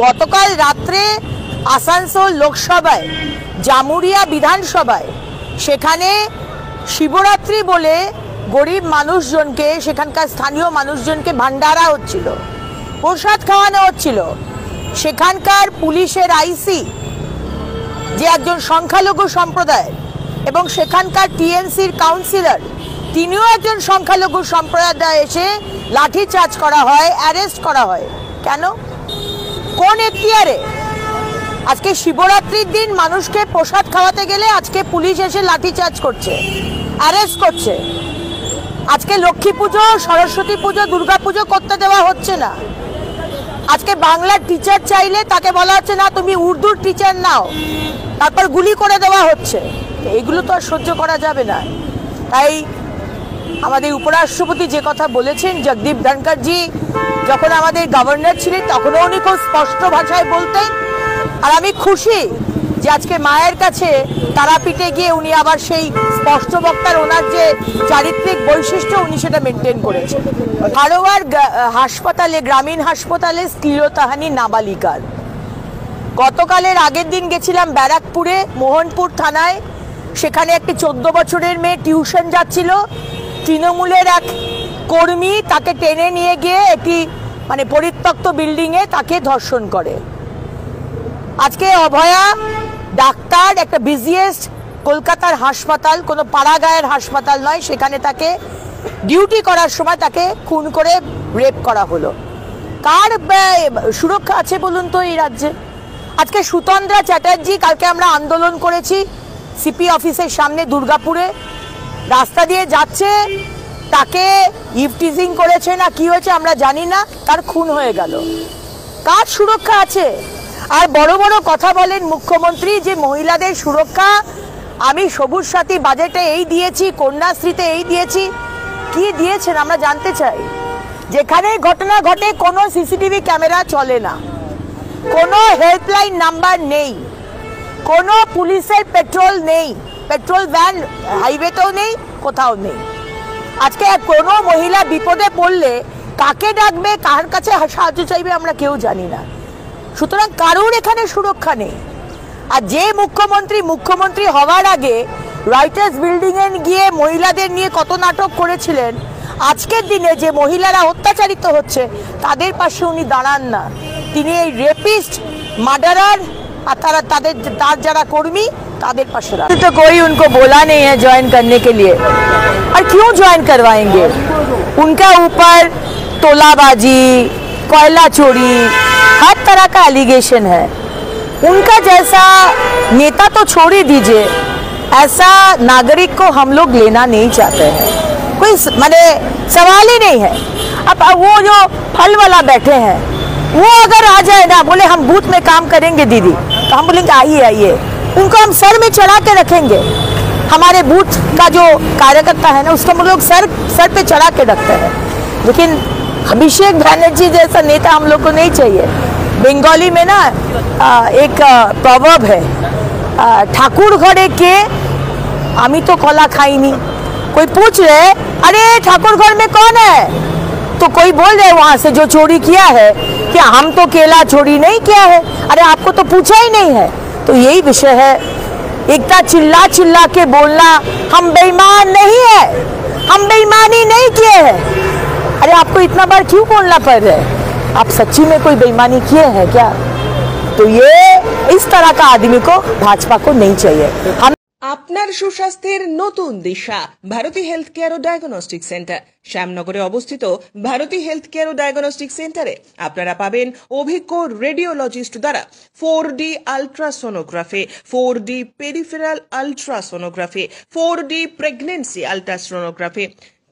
গতকাল রাত্রে আসানসোল লোকসভায় জামুরিয়া বিধানসভায় সেখানে শিবরাত্রি বলে গরিব মানুষজনকে, সেখানকার স্থানীয় মানুষজনকে ভান্ডারা হচ্ছিল, প্রসাদ খাওয়ানো হচ্ছিল। সেখানকার পুলিশের আইসি যে একজন সংখ্যালঘু সম্প্রদায় এবং সেখানকার টিএমসির কাউন্সিলর তিনিও একজন সংখ্যালঘু সম্প্রদায়, এসে লাঠিচার্জ করা হয়, অ্যারেস্ট করা হয়। কেন? কোন এখতিয়ারে? আজকে শিবরাত্রির দিন মানুষকে প্রসাদ খাওয়াতে গেলে আজকে পুলিশ এসে লাঠিচার্জ করছে, অ্যারেস্ট করছে। আজকে লক্ষ্মী পুজো, সরস্বতী পুজো, দুর্গা পুজো করতে দেওয়া হচ্ছে না। আজকে বাংলার টিচার চাইলে তাকে বলা হচ্ছে না তুমি উর্দুর টিচার নাও, তারপর গুলি করে দেওয়া হচ্ছে। এগুলো তো আর সহ্য করা যাবে না। তাই আমাদের উপরাষ্ট্রপতি যে কথা বলেছেন, জগদীপ ধনখড় জি যখন আমাদের গভর্নর ছিলেন তখনও উনি খুব স্পষ্ট ভাষায় বলতেন। আর আমি খুশি যে আজকে মায়ের কাছে তারাপীঠে গিয়ে উনি আবার সেই স্পষ্ট বক্তার ওনার যে চারিত্রিক বৈশিষ্ট্য উনি সেটা মেনটেন করেছেন। হারোয়ার হাসপাতালে, গ্রামীণ হাসপাতালে শ্লীলতাহানি নাবালিকার। গতকালের আগের দিন গেছিলাম ব্যারাকপুরে, মোহনপুর থানায়। সেখানে একটি 14 বছরের মেয়ে টিউশন যাচ্ছিল, তৃণমূলের এক কর্মী তাকে টেনে নিয়ে গিয়ে একটি পরিত্যক্ত বিল্ডিংয়ে তাকে ধর্ষণ করে। আজকে অভয়া ডাক্তার, একটা বিজিএস্ট কলকাতার হাসপাতাল, কোনো পাড়াগাঁয়ের হাসপাতাল নয়, সেখানে তাকে ডিউটি করার সময় তাকে খুন করে রেপ করা হলো। কার সুরক্ষা আছে বলুন তো এই রাজ্যে? আজকে সুতন্দ্রা চ্যাটার্জি, কালকে আমরা আন্দোলন করেছি সিপি অফিসের সামনে দুর্গাপুরে, রাস্তা দিয়ে যাচ্ছে, তাকে ইভটিজিং করেছে না কি হয়েছে আমরা জানি না, তার খুন হয়ে গেল। কার সুরক্ষা আছে? আর বড় বড় কথা বলেন মুখ্যমন্ত্রী যে মহিলাদের সুরক্ষা, আমি সবুজ সাথী বাজেটে এই দিয়েছি, কন্যাশ্রীতে এই দিয়েছি। কি দিয়েছেন আমরা জানতে চাই। যেখানে ঘটনা ঘটে কোনো সিসিটিভি ক্যামেরা চলে না, কোনো হেল্পলাইন নাম্বার নেই, কোনো পুলিশের পেট্রোল নেই, পেট্রোল ভ্যান হাইওয়েতেও নেই, কোথাও নেই। আজকে কোনো মহিলা বিপদে পড়লে কাকে ডাকবে, কার কাছে সাহায্য চাইবে আমরা কেউ জানি না। সুতরাং কারোর এখানে সুরক্ষা নেই। আর যে মুখ্যমন্ত্রী হওয়ার আগে রাইটার্স বিল্ডিংয়ে গিয়ে মহিলাদের নিয়ে কত নাটক করেছিলেন, আজকের দিনে যে মহিলারা অত্যাচারিত হচ্ছে তাদের পাশে উনি দাঁড়ান না। তিনি এই রেপিস্ট, মার্ডারার আর তার যারা কর্মী তাদের পাশে দাঁড়ান। तो कोई उनको बोला नहीं है ज्वाइन करने के लिए, और क्यों ज्वाइन करवाएंगे? उनका ऊपर तोलाबाजी, कोयला चोरी, हर तरह का एलिगेशन है। उनका जैसा नेता तो छोड़ ही दीजिए, ऐसा नागरिक को हम लोग लेना नहीं चाहते हैं। कोई सवाल ही नहीं है। अब वो जो फल वाला बैठे हैं, वो अगर आ जाए ना, बोले हम बूथ में काम करेंगे दीदी, तो हम बोलेंगे आइए आइए, उनको हम सर में चढ़ा के रखेंगे। हमारे बूथ का जो कार्यकर्ता है ना, उसको हम लोग सर पे चढ़ा के रखते हैं। लेकिन अभिषेक बनर्जी जैसा नेता हम लोग को नहीं चाहिए। बंगाली में ना एक प्रवर्ब है, ठाकुर घरे के आमी तो कला खाईनी। कोई पूछ रहे अरे ठाकुर घर में कौन है, तो कोई बोल रहे वहां से जो चोरी किया है कि हम तो केला चोरी नहीं किया है। अरे आपको तो पूछा ही नहीं है। तो यही विषय है। एकता चिल्ला चिल्ला के बोलना हम बेईमान नहीं है, हम बेईमानी नहीं किए हैं। अरे आपको इतना बार क्यों बोलना पड़ रहा है? आप सच्ची में कोई बेईमानी किए हैं क्या? तो ये इस तरह का आदमी को भाजपा को नहीं चाहिए। हम আপনার সুস্বাস্থ্যের নতুন দিশা ভারতী হেলথ কেয়ার ও ডায়াগনস্টিক সেন্টার। শ্যামনগরে অবস্থিত ভারতী হেলথ কেয়ার ও ডায়াগনস্টিক সেন্টারে আপনারা পাবেন অভিজ্ঞ রেডিওলজিস্ট দ্বারা 4D ultrasonography, 4D peripheral ultrasonography, 4D pregnancy ultrasonography,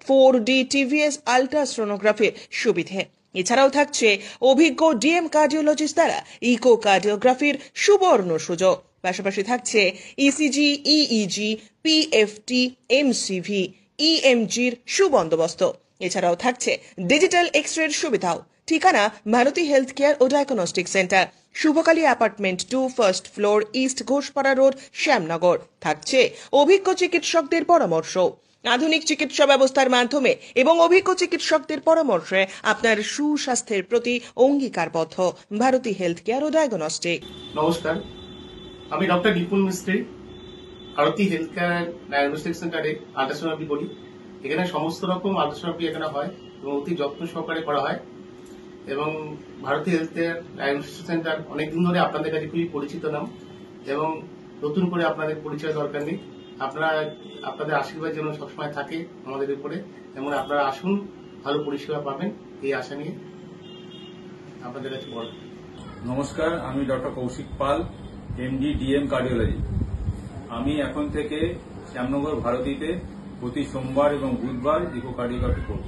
4D TVS আলট্রাসোনোগ্রাফির সুবিধে। এছাড়াও থাকছে অভিজ্ঞ ডিএম কার্ডিওলজিস্ট দ্বারা ইকোকার্ডিওগ্রাফির সুবর্ণ সুযোগ। পাশাপাশি থাকছে ইসিজি, ইইজি, পিএফটি, এমসিভি, ইএমজির সুবন্দোবস্ত। এছাড়াও থাকছে ডিজিটাল এক্স-রের সুবিধাও। ঠিকানা ভারতী হেলথ কেয়ার ও diagnostic centre, Shubhakali apartment 2, first floor, east Ghoshpara road, Shyamnagar. থাকছে অভিজ্ঞ চিকিৎসকদের পরামর্শ। আধুনিক চিকিৎসা ব্যবস্থার মাধ্যমে এবং অভিজ্ঞ চিকিৎসকদের পরামর্শে আপনার সুস্বাস্থ্যের প্রতি অঙ্গীকারবদ্ধ ভারতী হেলথ কেয়ার ও ডায়াগনস্টিক। নমস্কার, আমি ডক্টর বিপুল মিস্ত্রি, ভারতী হেলথ কেয়ার ডায়াগনস্টিক সেন্টারে আল্ট্রাসোনোগ্রাফি করি। এখানে সমস্ত রকম আল্ট্রাসোনোগ্রাফি এখানে হয় এবং অতি যত্ন সহকারে করা হয়। এবং Bharati health care diagnostic centre অনেকদিন ধরে আপনাদের কাছে খুবই পরিচিত নাম এবং নতুন করে আপনাদের পরিচয় দরকার নেই। আপনাদের আশীর্বাদ যেন সবসময় থাকে আমাদের উপরে, এবং আপনারা আসুন, ভালো পরিষেবা পাবেন এই আশা নিয়ে আপনাদের কাছে বড়। নমস্কার, আমি ডক্টর কৌশিক পাল, এমডি ডিএম কার্ডিওলজি। আমি এখন থেকে শ্যামনগর ভারতীতে প্রতি সোমবার এবং বুধবার ইকোকার্ডিওগ্রাফি করব।